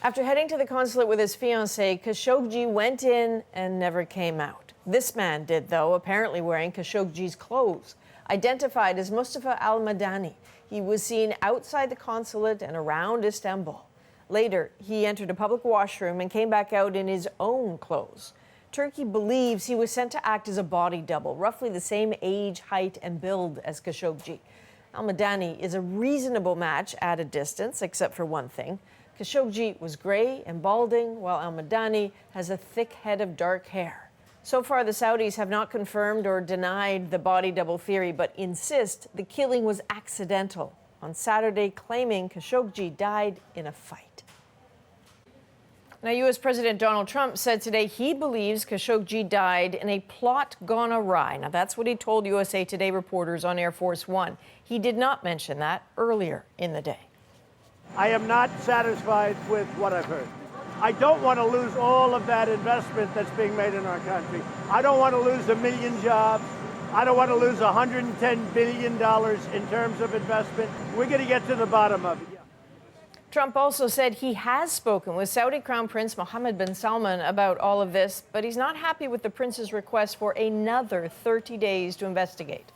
After heading to the consulate with his fiancée, Khashoggi went in and never came out. This man did, though, apparently wearing Khashoggi's clothes. Identified as Mustafa al-Madani, he was seen outside the consulate and around Istanbul. Later, he entered a public washroom and came back out in his own clothes. Turkey believes he was sent to act as a body double, roughly the same age, height, and build as Khashoggi. Al-Madani is a reasonable match at a distance, except for one thing. Khashoggi was gray and balding, while al-Madani has a thick head of dark hair. So far, the Saudis have not confirmed or denied the body double theory, but insist the killing was accidental, on Saturday claiming Khashoggi died in a fight. Now, U.S. President Donald Trump said today he believes Khashoggi died in a plot gone awry. Now, that's what he told U.S.A. Today reporters on Air Force One. He did not mention that earlier in the day. I am not satisfied with what I've heard. I don't want to lose all of that investment that's being made in our country. I don't want to lose 1 million jobs. I don't want to lose $110 billion in terms of investment. We're going to get to the bottom of it. Trump also said he has spoken with Saudi Crown Prince Mohammed bin Salman about all of this, but he's not happy with the prince's request for another 30 days to investigate.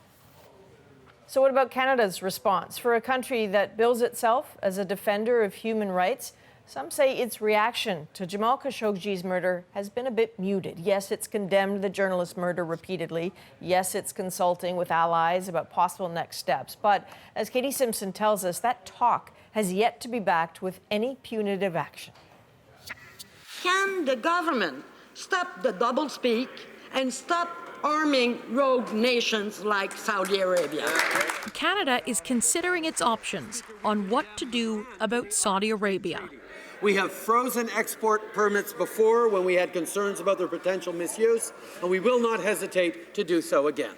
So what about Canada's response? For a country that bills itself as a defender of human rights, some say its reaction to Jamal Khashoggi's murder has been a bit muted. Yes, it's condemned the journalist's murder repeatedly. Yes, it's consulting with allies about possible next steps. But as Katie Simpson tells us, that talk has yet to be backed with any punitive action. Can the government stop the doublespeak and stop arming rogue nations like Saudi Arabia? Canada is considering its options on what to do about Saudi Arabia. We have frozen export permits before when we had concerns about their potential misuse, and we will not hesitate to do so again.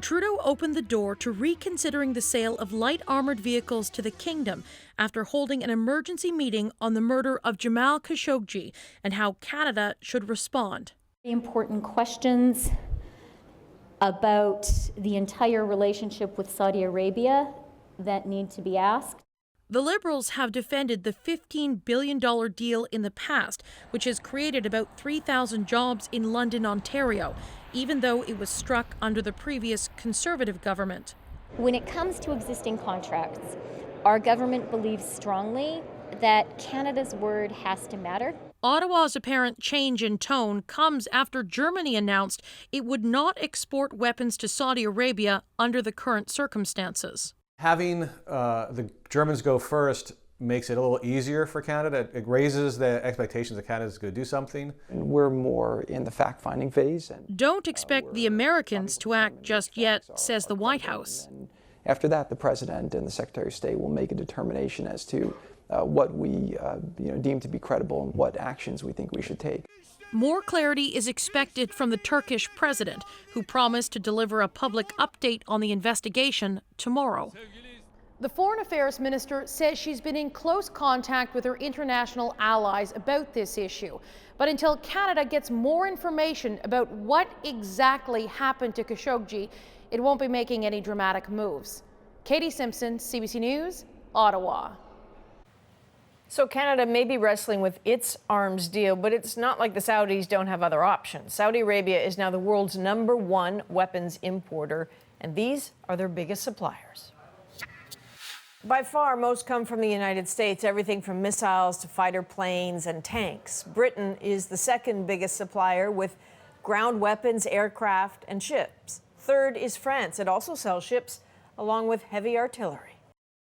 Trudeau opened the door to reconsidering the sale of light armored vehicles to the kingdom after holding an emergency meeting on the murder of Jamal Khashoggi and how Canada should respond. Important questions about the entire relationship with Saudi Arabia that need to be asked. The Liberals have defended the $15 billion deal in the past, which has created about 3,000 jobs in London, Ontario, even though it was struck under the previous Conservative government. When it comes to existing contracts, our government believes strongly that Canada's word has to matter. Ottawa's apparent change in tone comes after Germany announced it would not export weapons to Saudi Arabia under the current circumstances. Having the Germans go first makes it a little easier for Canada. It raises the expectations that Canada is going to do something. We're more in the fact-finding phase. Don't expect the Americans to act just yet, says the White House. After that, the President and the Secretary of State will make a determination as to what we deem to be credible and what actions we think we should take. More clarity is expected from the Turkish president, who promised to deliver a public update on the investigation tomorrow. The Foreign Affairs Minister says she's been in close contact with her international allies about this issue. But until Canada gets more information about what exactly happened to Khashoggi, it won't be making any dramatic moves. Katie Simpson, CBC News, Ottawa. So Canada may be wrestling with its arms deal, but it's not like the Saudis don't have other options. Saudi Arabia is now the world's #1 weapons importer, and these are their biggest suppliers. By far, most come from the United States, everything from missiles to fighter planes and tanks. Britain is the second biggest supplier with ground weapons, aircraft, and ships. Third is France. It also sells ships along with heavy artillery.